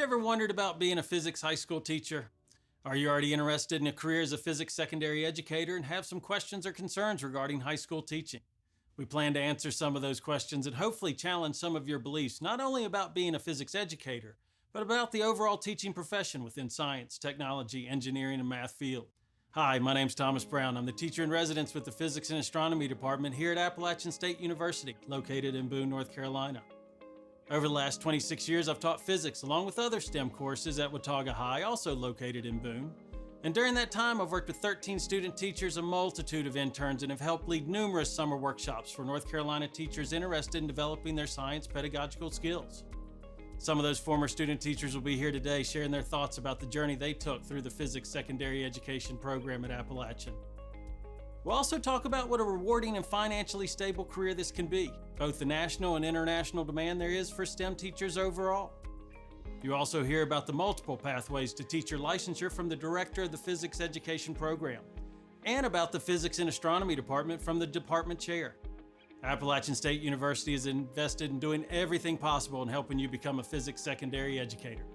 ever wondered about being a physics high school teacher? Are you already interested in a career as a physics secondary educator and have some questions or concerns regarding high school teaching? We plan to answer some of those questions and hopefully challenge some of your beliefs, not only about being a physics educator, but about the overall teaching profession within science, technology, engineering, and math field. Hi, my name's Thomas Brown. I'm the teacher in residence with the Physics and Astronomy Department here at Appalachian State University, located in Boone, North Carolina. Over the last 26 years, I've taught physics along with other STEM courses at Watauga High, also located in Boone. And during that time, I've worked with 13 student teachers, a multitude of interns, and have helped lead numerous summer workshops for North Carolina teachers interested in developing their science pedagogical skills. Some of those former student teachers will be here today sharing their thoughts about the journey they took through the physics secondary education program at Appalachian. We'll also talk about what a rewarding and financially stable career this can be, both the national and international demand there is for STEM teachers overall. You also hear about the multiple pathways to teacher licensure from the director of the physics education program, and about the physics and astronomy department from the department chair. Appalachian State University is invested in doing everything possible in helping you become a physics secondary educator.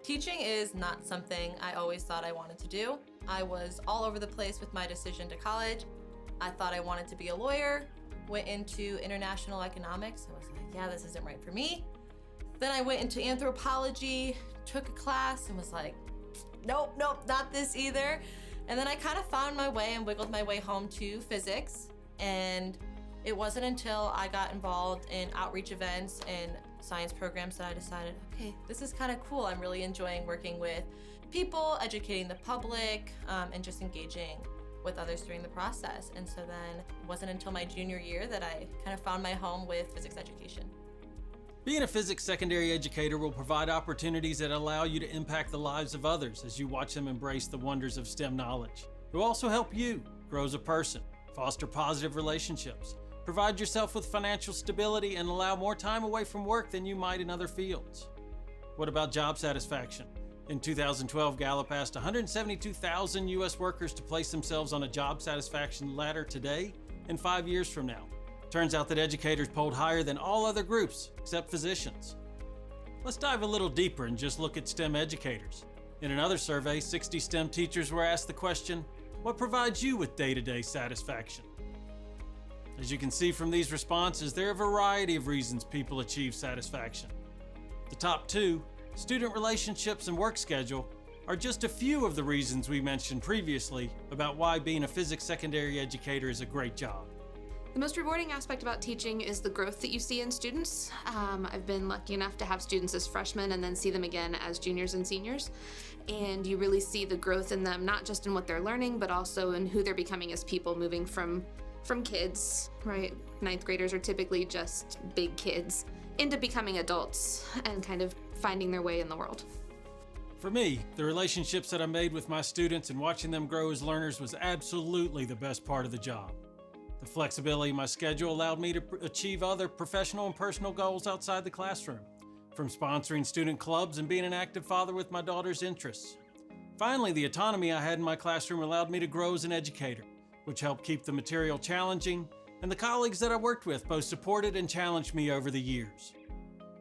Teaching is not something I always thought I wanted to do. I was all over the place with my decision to college. I thought I wanted to be a lawyer, went into international economics. I was like, yeah, this isn't right for me. Then I went into anthropology, took a class and was like, nope, not this either. And then I kind of found my way and wiggled my way home to physics. And it wasn't until I got involved in outreach events and science programs that I decided, okay, this is kind of cool. I'm really enjoying working with people, educating the public, and just engaging with others during the process. And so then it wasn't until my junior year that I kind of found my home with physics education. Being a physics secondary educator will provide opportunities that allow you to impact the lives of others as you watch them embrace the wonders of STEM knowledge. It will also help you grow as a person, foster positive relationships, provide yourself with financial stability, and allow more time away from work than you might in other fields. What about job satisfaction? In 2012, Gallup asked 172,000 U.S. workers to place themselves on a job satisfaction ladder today and 5 years from now. Turns out that educators polled higher than all other groups except physicians. Let's dive a little deeper and just look at STEM educators. In another survey, 60 STEM teachers were asked the question, what provides you with day-to-day satisfaction? As you can see from these responses, there are a variety of reasons people achieve satisfaction. The top two, student relationships and work schedule, are just a few of the reasons we mentioned previously about why being a physics secondary educator is a great job. The most rewarding aspect about teaching is the growth that you see in students. I've been lucky enough to have students as freshmen and then see them again as juniors and seniors. And you really see the growth in them, not just in what they're learning, but also in who they're becoming as people, moving from kids, right? Ninth graders are typically just big kids, into becoming adults and kind of finding their way in the world. For me, the relationships that I made with my students and watching them grow as learners was absolutely the best part of the job. The flexibility in my schedule allowed me to achieve other professional and personal goals outside the classroom, from sponsoring student clubs and being an active father with my daughter's interests. Finally, the autonomy I had in my classroom allowed me to grow as an educator, which helped keep the material challenging, and the colleagues that I worked with both supported and challenged me over the years.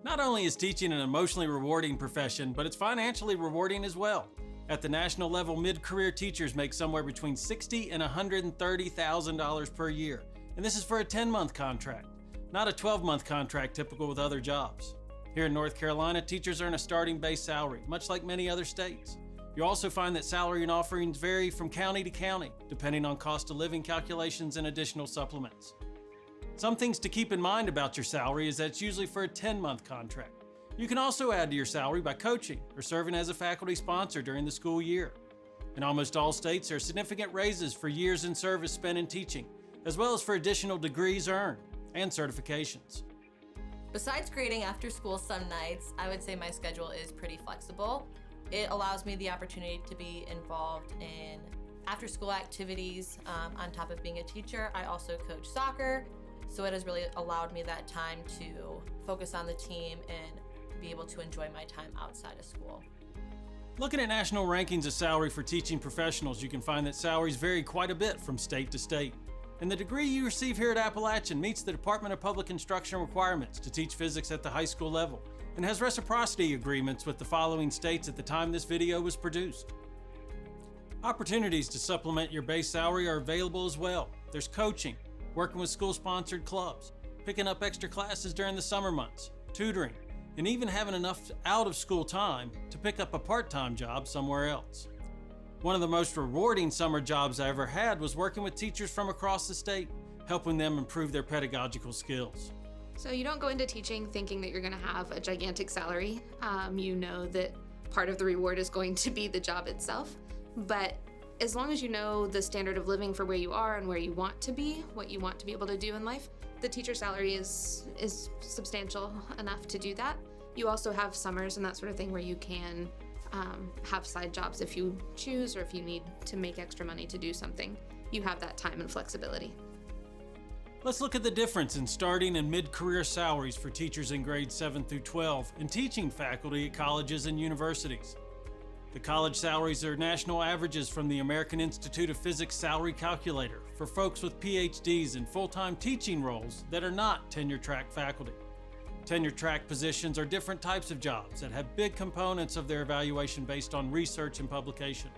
Not only is teaching an emotionally rewarding profession, but it's financially rewarding as well. At the national level, mid-career teachers make somewhere between $60,000 and $130,000 per year, and this is for a 10-month contract, not a 12-month contract typical with other jobs. Here in North Carolina, teachers earn a starting base salary, much like many other states. You also find that salary and offerings vary from county to county, depending on cost of living calculations and additional supplements. Some things to keep in mind about your salary is that it's usually for a 10-month contract. You can also add to your salary by coaching or serving as a faculty sponsor during the school year. In almost all states, there are significant raises for years in service spent in teaching, as well as for additional degrees earned and certifications. Besides grading after school some nights, I would say my schedule is pretty flexible. It allows me the opportunity to be involved in after-school activities. On top of being a teacher, I also coach soccer, so it has really allowed me that time to focus on the team and be able to enjoy my time outside of school. Looking at national rankings of salary for teaching professionals, you can find that salaries vary quite a bit from state to state. And the degree you receive here at Appalachian meets the Department of Public Instruction requirements to teach physics at the high school level and has reciprocity agreements with the following states at the time this video was produced. Opportunities to supplement your base salary are available as well. There's coaching, working with school-sponsored clubs, picking up extra classes during the summer months, tutoring, and even having enough out-of-school time to pick up a part-time job somewhere else. One of the most rewarding summer jobs I ever had was working with teachers from across the state, helping them improve their pedagogical skills. So you don't go into teaching thinking that you're going to have a gigantic salary. You know that part of the reward is going to be the job itself. But as long as you know the standard of living for where you are and where you want to be, what you want to be able to do in life, the teacher salary is substantial enough to do that. You also have summers and that sort of thing where you can have side jobs if you choose, or if you need to make extra money to do something. You have that time and flexibility. Let's look at the difference in starting and mid-career salaries for teachers in grades 7 through 12 and teaching faculty at colleges and universities. The college salaries are national averages from the American Institute of Physics Salary Calculator for folks with PhDs in full-time teaching roles that are not tenure-track faculty. Tenure-track positions are different types of jobs that have big components of their evaluation based on research and publication.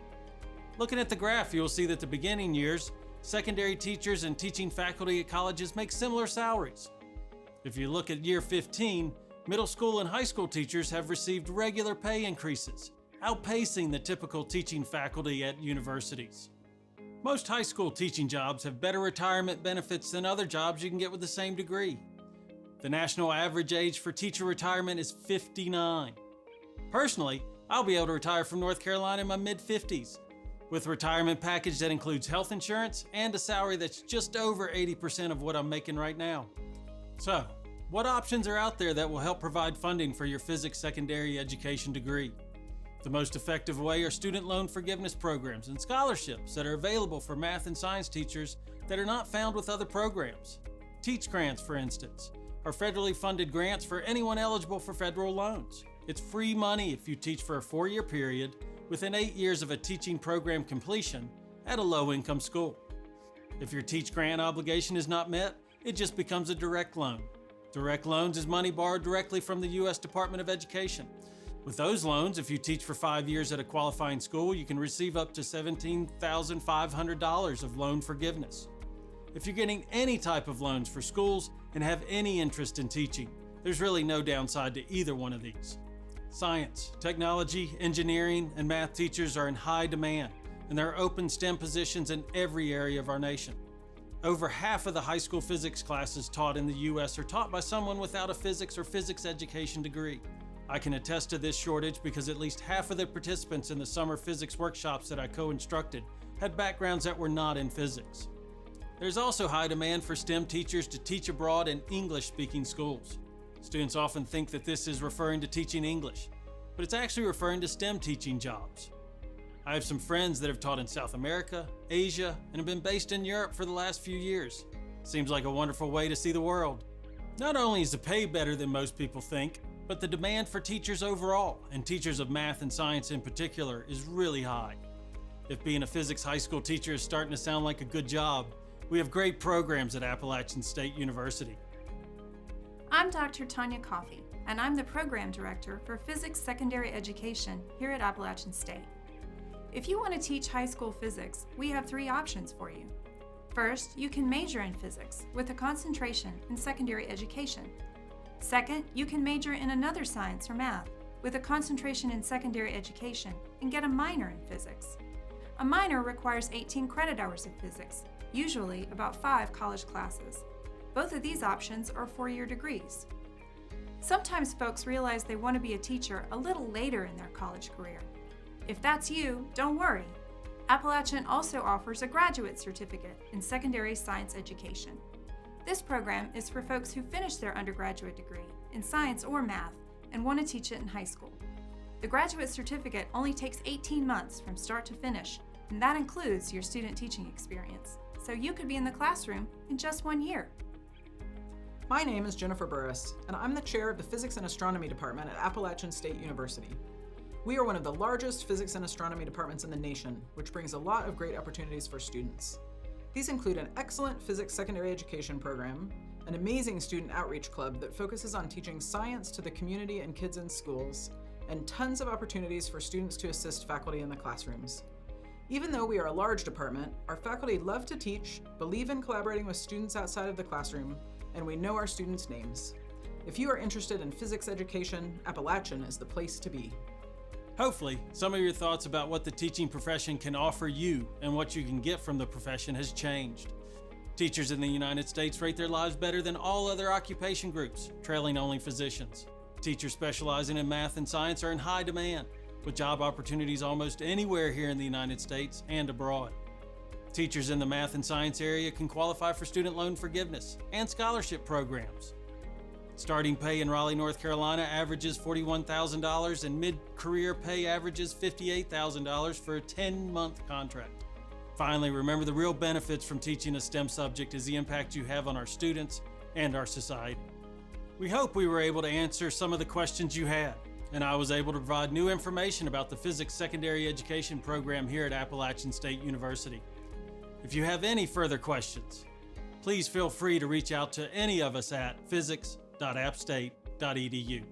Looking at the graph, you'll see that the beginning years, secondary teachers and teaching faculty at colleges make similar salaries. If you look at year 15, middle school and high school teachers have received regular pay increases, outpacing the typical teaching faculty at universities. Most high school teaching jobs have better retirement benefits than other jobs you can get with the same degree. The national average age for teacher retirement is 59. Personally, I'll be able to retire from North Carolina in my mid-50s, with a retirement package that includes health insurance and a salary that's just over 80% of what I'm making right now. So, what options are out there that will help provide funding for your physics secondary education degree? The most effective way are student loan forgiveness programs and scholarships that are available for math and science teachers that are not found with other programs. Teach grants, for instance, are federally funded grants for anyone eligible for federal loans. It's free money if you teach for a 4-year period within 8 years of a teaching program completion at a low-income school. If your Teach grant obligation is not met, it just becomes a direct loan. Direct loans is money borrowed directly from the U.S. Department of Education. With those loans, if you teach for 5 years at a qualifying school, you can receive up to $17,500 of loan forgiveness. If you're getting any type of loans for schools and have any interest in teaching, there's really no downside to either one of these. Science, technology, engineering, and math teachers are in high demand, and there are open STEM positions in every area of our nation. Over half of the high school physics classes taught in the U.S. are taught by someone without a physics or physics education degree. I can attest to this shortage because at least half of the participants in the summer physics workshops that I co-instructed had backgrounds that were not in physics. There's also high demand for STEM teachers to teach abroad in English-speaking schools. Students often think that this is referring to teaching English, but it's actually referring to STEM teaching jobs. I have some friends that have taught in South America, Asia, and have been based in Europe for the last few years. Seems like a wonderful way to see the world. Not only is the pay better than most people think, but the demand for teachers overall, and teachers of math and science in particular, is really high. If being a physics high school teacher is starting to sound like a good job, we have great programs at Appalachian State University. I'm Dr. Tanya Coffey, and I'm the Program Director for Physics Secondary Education here at Appalachian State. If you want to teach high school physics, we have 3 options for you. First, you can major in physics with a concentration in secondary education. Second, you can major in another science or math with a concentration in secondary education and get a minor in physics. A minor requires 18 credit hours of physics, usually about 5 college classes. Both of these options are 4-year degrees. Sometimes folks realize they want to be a teacher a little later in their college career. If that's you, don't worry. Appalachian also offers a graduate certificate in secondary science education. This program is for folks who finish their undergraduate degree in science or math and want to teach it in high school. The graduate certificate only takes 18 months from start to finish, and that includes your student teaching experience. So you could be in the classroom in just 1 year. My name is Jennifer Burris, and I'm the chair of the Physics and Astronomy Department at Appalachian State University. We are one of the largest physics and astronomy departments in the nation, which brings a lot of great opportunities for students. These include an excellent physics secondary education program, an amazing student outreach club that focuses on teaching science to the community and kids in schools, and tons of opportunities for students to assist faculty in the classrooms. Even though we are a large department, our faculty love to teach, believe in collaborating with students outside of the classroom, and we know our students' names. If you are interested in physics education, Appalachian is the place to be. Hopefully, some of your thoughts about what the teaching profession can offer you and what you can get from the profession has changed. Teachers in the United States rate their lives better than all other occupation groups, trailing only physicians. Teachers specializing in math and science are in high demand, with job opportunities almost anywhere here in the United States and abroad. Teachers in the math and science area can qualify for student loan forgiveness and scholarship programs. Starting pay in Raleigh, North Carolina averages $41,000 and mid-career pay averages $58,000 for a 10-month contract. Finally, remember the real benefits from teaching a STEM subject is the impact you have on our students and our society. We hope we were able to answer some of the questions you had, and I was able to provide new information about the physics secondary education program here at Appalachian State University. If you have any further questions, please feel free to reach out to any of us at physics.appstate.edu.